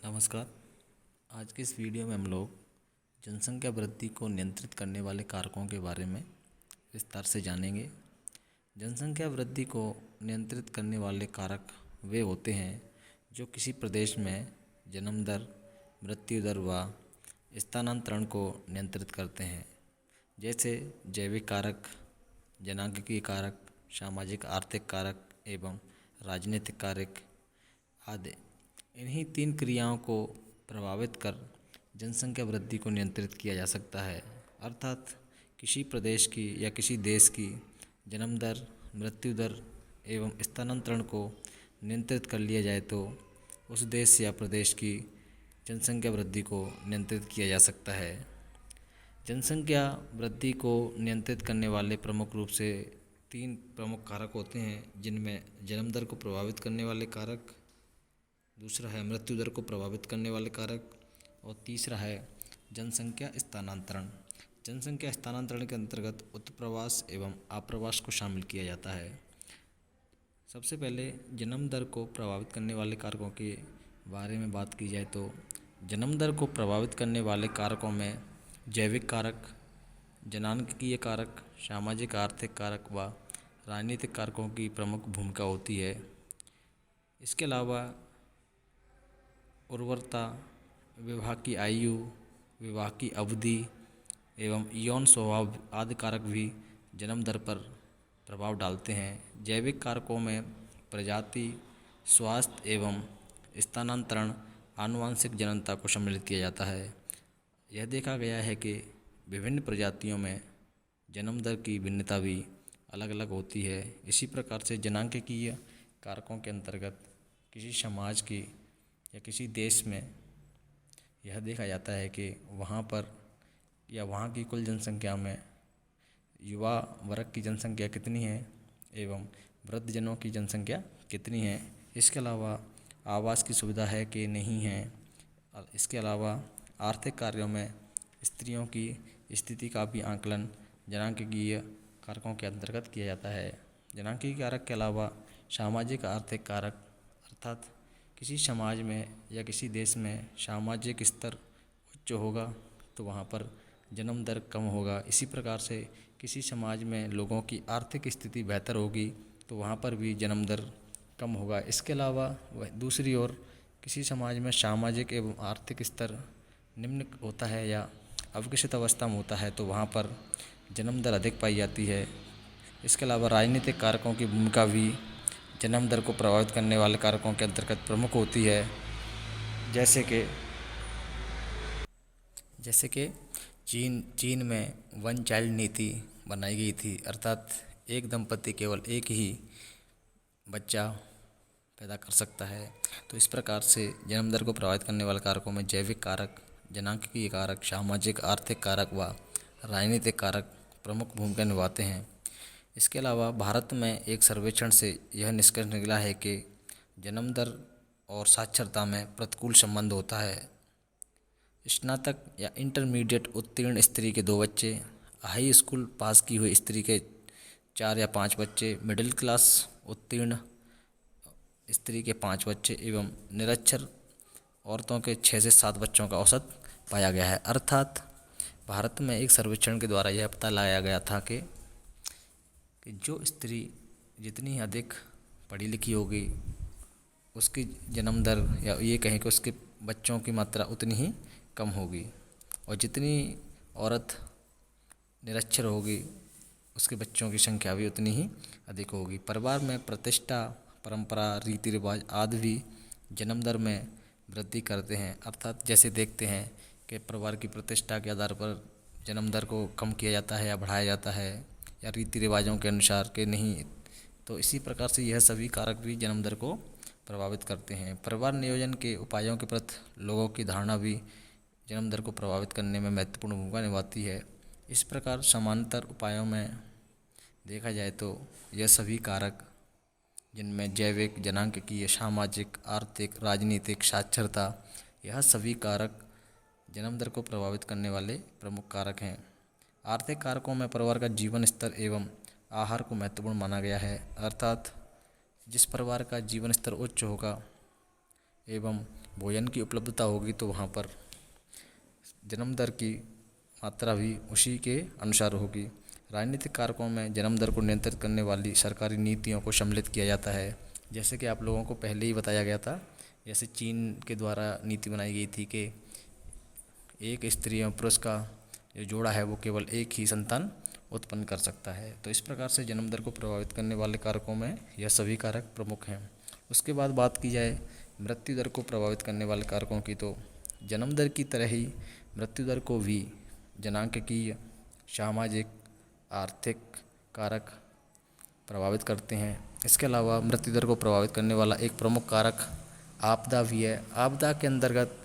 नमस्कार। आज के इस वीडियो में हम लोग जनसंख्या वृद्धि को नियंत्रित करने वाले कारकों के बारे में विस्तार से जानेंगे। जनसंख्या वृद्धि को नियंत्रित करने वाले कारक वे होते हैं जो किसी प्रदेश में जन्म दर, मृत्यु दर व स्थानांतरण को नियंत्रित करते हैं, जैसे जैविक कारक, जनांगीय कारक, सामाजिक आर्थिक कारक एवं राजनीतिक कारक आदि। इन्हीं तीन क्रियाओं को प्रभावित कर जनसंख्या वृद्धि को नियंत्रित किया जा सकता है। अर्थात किसी प्रदेश की या किसी देश की जन्म दर, मृत्यु दर एवं स्थानांतरण को नियंत्रित कर लिया जाए तो उस देश या प्रदेश की जनसंख्या वृद्धि को नियंत्रित किया जा सकता है। जनसंख्या वृद्धि को नियंत्रित करने वाले प्रमुख रूप से तीन प्रमुख कारक होते हैं, जिनमें जन्म दर को प्रभावित करने वाले कारक, दूसरा है मृत्यु दर को प्रभावित करने वाले कारक और तीसरा है जनसंख्या स्थानांतरण। जनसंख्या स्थानांतरण के अंतर्गत उत्प्रवास एवं आप्रवास को शामिल किया जाता है। सबसे पहले जन्म दर को प्रभावित करने वाले कारकों के बारे में बात की जाए तो जन्म दर को प्रभावित करने वाले कारकों में जैविक कारक, जनांगीय कारक, सामाजिक आर्थिक कारक व राजनीतिक कारकों की प्रमुख भूमिका होती है। इसके अलावा उर्वरता, विवाह की आयु, विवाह की अवधि एवं यौन स्वभाव आदि कारक भी जन्म दर पर प्रभाव डालते हैं। जैविक कारकों में प्रजाति, स्वास्थ्य एवं स्थानांतरण, आनुवंशिक जननता को सम्मिलित किया जाता है। यह देखा गया है कि विभिन्न प्रजातियों में जन्म दर की भिन्नता भी अलग अलग होती है। इसी प्रकार से जनांगीय कारकों के अंतर्गत किसी समाज की या किसी देश में यह देखा जाता है कि वहाँ पर या वहाँ की कुल जनसंख्या में युवा वर्ग की जनसंख्या कितनी है एवं वृद्धजनों की जनसंख्या कितनी है। इसके अलावा आवास की सुविधा है कि नहीं है। इसके अलावा आर्थिक कार्यों में स्त्रियों की स्थिति का भी आकलन जनांगीय कारकों के अंतर्गत किया जाता है। जनांगीय कारक के अलावा सामाजिक आर्थिक कारक, अर्थात किसी समाज में या किसी देश में सामाजिक स्तर उच्च होगा तो वहाँ पर जन्म दर कम होगा। इसी प्रकार से किसी समाज में लोगों की आर्थिक स्थिति बेहतर होगी तो वहाँ पर भी जन्म दर कम होगा। इसके अलावा वह दूसरी ओर किसी समाज में सामाजिक एवं आर्थिक स्तर निम्न होता है या अविकसित अवस्था में होता है तो वहाँ पर जन्म दर अधिक पाई जाती है। इसके अलावा राजनीतिक कारकों की भूमिका भी जन्म दर को प्रभावित करने वाले कारकों के अंतर्गत प्रमुख होती है। जैसे कि चीन में वन चाइल्ड नीति बनाई गई थी, अर्थात एक दंपति केवल एक ही बच्चा पैदा कर सकता है। तो इस प्रकार से जन्म दर को प्रभावित करने वाले कारकों में जैविक कारक, जनांगीय कारक, सामाजिक आर्थिक कारक व राजनीतिक कारक प्रमुख भूमिका निभाते हैं। इसके अलावा भारत में एक सर्वेक्षण से यह निष्कर्ष निकला है कि जन्म दर और साक्षरता में प्रतिकूल संबंध होता है। स्नातक या इंटरमीडिएट उत्तीर्ण स्त्री के 2 बच्चे, हाई स्कूल पास की हुई स्त्री के 4 या 5 बच्चे, मिडिल क्लास उत्तीर्ण स्त्री के 5 बच्चे एवं निरक्षर औरतों के 6 से 7 बच्चों का औसत पाया गया है। अर्थात भारत में एक सर्वेक्षण के द्वारा यह पता लगाया गया था कि जो स्त्री जितनी अधिक पढ़ी लिखी होगी उसकी जन्म दर या ये कहें कि उसके बच्चों की मात्रा उतनी ही कम होगी और जितनी औरत निरक्षर होगी उसके बच्चों की संख्या भी उतनी ही अधिक होगी। परिवार में प्रतिष्ठा, परंपरा, रीति रिवाज आदि भी जन्म दर में वृद्धि करते हैं। अर्थात जैसे देखते हैं कि परिवार की प्रतिष्ठा के आधार पर जन्म दर को कम किया जाता है या बढ़ाया जाता है या रीति रिवाजों के अनुसार के नहीं, तो इसी प्रकार से यह सभी कारक भी जन्म दर को प्रभावित करते हैं। परिवार नियोजन के उपायों के प्रति लोगों की धारणा भी जन्म दर को प्रभावित करने में महत्वपूर्ण भूमिका निभाती है। इस प्रकार समानांतर उपायों में देखा जाए तो यह सभी कारक, जिनमें जैविक, जनांगीय, सामाजिक, आर्थिक, राजनीतिक, साक्षरता, यह सभी कारक जन्म दर को प्रभावित करने वाले प्रमुख कारक हैं। आर्थिक कारकों में परिवार का जीवन स्तर एवं आहार को महत्वपूर्ण माना गया है। अर्थात जिस परिवार का जीवन स्तर उच्च होगा एवं भोजन की उपलब्धता होगी तो वहाँ पर जन्म दर की मात्रा भी उसी के अनुसार होगी। राजनीतिक कारकों में जन्म दर को नियंत्रित करने वाली सरकारी नीतियों को सम्मिलित किया जाता है। जैसे कि आप लोगों को पहले ही बताया गया था, जैसे चीन के द्वारा नीति बनाई गई थी कि एक स्त्री और पुरुष का जो जोड़ा है वो केवल एक ही संतान उत्पन्न कर सकता है। तो इस प्रकार से जन्म दर को प्रभावित करने वाले कारकों में यह सभी कारक प्रमुख हैं। उसके बाद बात की जाए मृत्यु दर को प्रभावित करने वाले कारकों की, तो जन्म दर की तरह ही मृत्यु दर को भी जनांकीय, सामाजिक, आर्थिक कारक प्रभावित करते हैं। इसके अलावा मृत्यु दर को प्रभावित करने वाला एक प्रमुख कारक आपदा भी है। आपदा के अंतर्गत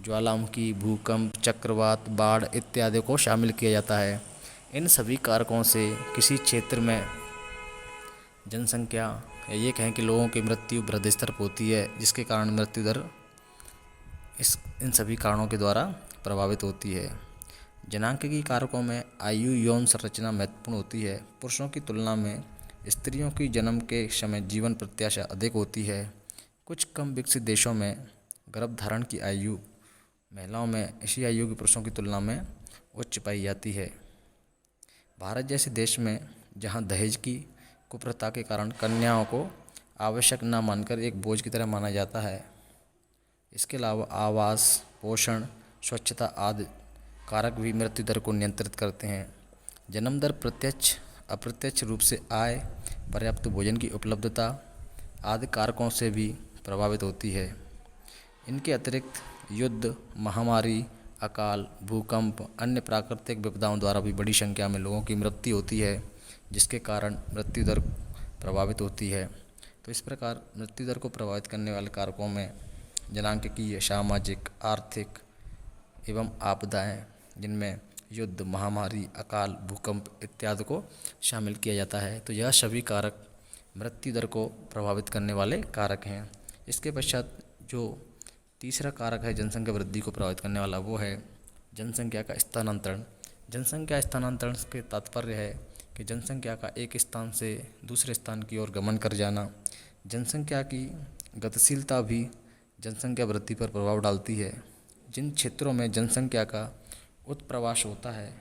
ज्वालामुखी, भूकंप, चक्रवात, बाढ़ इत्यादि को शामिल किया जाता है। इन सभी कारकों से किसी क्षेत्र में जनसंख्या या ये कहें कि लोगों की मृत्यु वृद्धि स्तर पर होती है, जिसके कारण मृत्यु दर इन सभी कारणों के द्वारा प्रभावित होती है। जनांकीय कारकों में आयु, यौन संरचना महत्वपूर्ण होती है। पुरुषों की तुलना में स्त्रियों की जन्म के समय जीवन प्रत्याशा अधिक होती है। कुछ कम विकसित देशों में गर्भधारण की आयु महिलाओं में इसी आयु के पुरुषों की तुलना में उच्च पाई जाती है। भारत जैसे देश में जहां दहेज की कुप्रथा के कारण कन्याओं को आवश्यक न मानकर एक बोझ की तरह माना जाता है। इसके अलावा आवास, पोषण, स्वच्छता आदि कारक भी मृत्यु दर को नियंत्रित करते हैं। जन्म दर प्रत्यक्ष अप्रत्यक्ष रूप से आय, पर्याप्त भोजन की उपलब्धता आदि कारकों से भी प्रभावित होती है। इनके अतिरिक्त युद्ध, महामारी, अकाल, भूकंप, अन्य प्राकृतिक विपदाओं द्वारा भी बड़ी संख्या में लोगों की मृत्यु होती है, जिसके कारण मृत्यु दर प्रभावित होती है। तो इस प्रकार मृत्यु दर को प्रभावित करने वाले कारकों में जनांकीय, सामाजिक, आर्थिक एवं आपदाएं, जिनमें युद्ध, महामारी, अकाल, भूकंप इत्यादि को शामिल किया जाता है। तो यह सभी कारक मृत्यु दर को प्रभावित करने वाले कारक हैं। इसके पश्चात जो तीसरा कारक है जनसंख्या वृद्धि को प्रभावित करने वाला, वो है जनसंख्या का स्थानांतरण। जनसंख्या स्थानांतरण के तात्पर्य है कि जनसंख्या का एक स्थान से दूसरे स्थान की ओर गमन कर जाना। जनसंख्या की गतिशीलता भी जनसंख्या वृद्धि पर प्रभाव डालती है। जिन क्षेत्रों में जनसंख्या का उत्प्रवास होता है,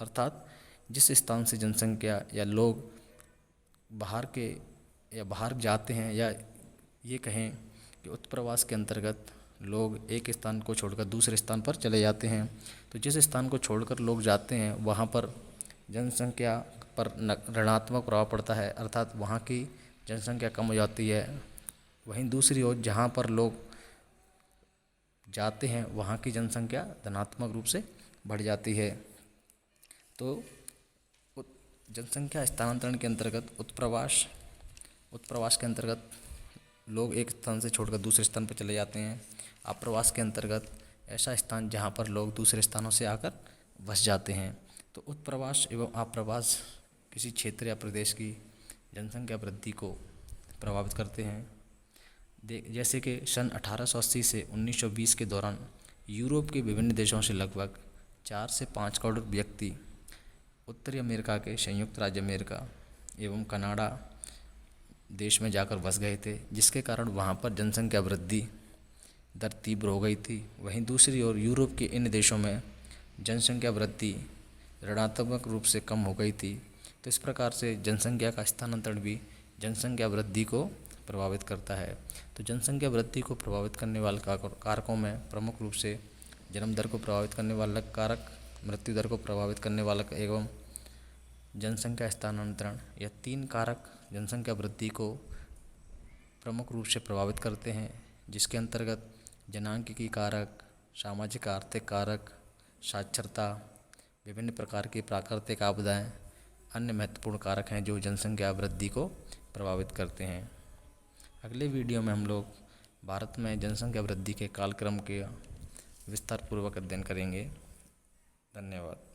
अर्थात जिस स्थान से जनसंख्या या लोग बाहर जाते हैं, या ये कहें कि उत्प्रवास के अंतर्गत लोग एक स्थान को छोड़कर दूसरे स्थान पर चले जाते हैं, तो जिस स्थान को छोड़कर लोग जाते हैं वहाँ पर जनसंख्या पर ऋणात्मक प्रभाव पड़ता है, अर्थात वहाँ की जनसंख्या कम हो जाती है। वहीं दूसरी ओर जहाँ पर लोग जाते हैं वहाँ की जनसंख्या धनात्मक रूप से बढ़ जाती है। तो जनसंख्या स्थानांतरण के अंतर्गत उत्प्रवास के अंतर्गत लोग एक स्थान से छोड़कर दूसरे स्थान पर चले जाते हैं। आप्रवास के अंतर्गत ऐसा स्थान जहाँ पर लोग दूसरे स्थानों से आकर बस जाते हैं। तो उत्प्रवास एवं आप्रवास किसी क्षेत्र या प्रदेश की जनसंख्या वृद्धि को प्रभावित करते हैं। जैसे कि सन 1880 से 1920 के दौरान यूरोप के विभिन्न देशों से लगभग 4 से 5 करोड़ व्यक्ति उत्तरी अमेरिका के संयुक्त राज्य अमेरिका एवं कनाडा देश में जाकर बस गए थे, जिसके कारण वहाँ पर जनसंख्या वृद्धि दर तीव्र हो गई थी। वहीं दूसरी ओर यूरोप के इन देशों में जनसंख्या वृद्धि ऋणात्मक रूप से कम हो गई थी। तो इस प्रकार से जनसंख्या का स्थानांतरण भी जनसंख्या वृद्धि को प्रभावित करता है। तो जनसंख्या वृद्धि को प्रभावित करने वाले कारकों में प्रमुख रूप से जन्म दर को प्रभावित करने वाला कारक, मृत्यु दर को प्रभावित करने वाला एवं जनसंख्या स्थानांतरण, यह 3 कारक जनसंख्या वृद्धि को प्रमुख रूप से प्रभावित करते हैं, जिसके अंतर्गत जनांकीय कारक, सामाजिक आर्थिक कारक, साक्षरता, विभिन्न प्रकार की प्राकृतिक आपदाएं अन्य महत्वपूर्ण कारक हैं जो जनसंख्या वृद्धि को प्रभावित करते हैं। अगले वीडियो में हम लोग भारत में जनसंख्या वृद्धि के कालक्रम के विस्तारपूर्वक अध्ययन करेंगे। धन्यवाद।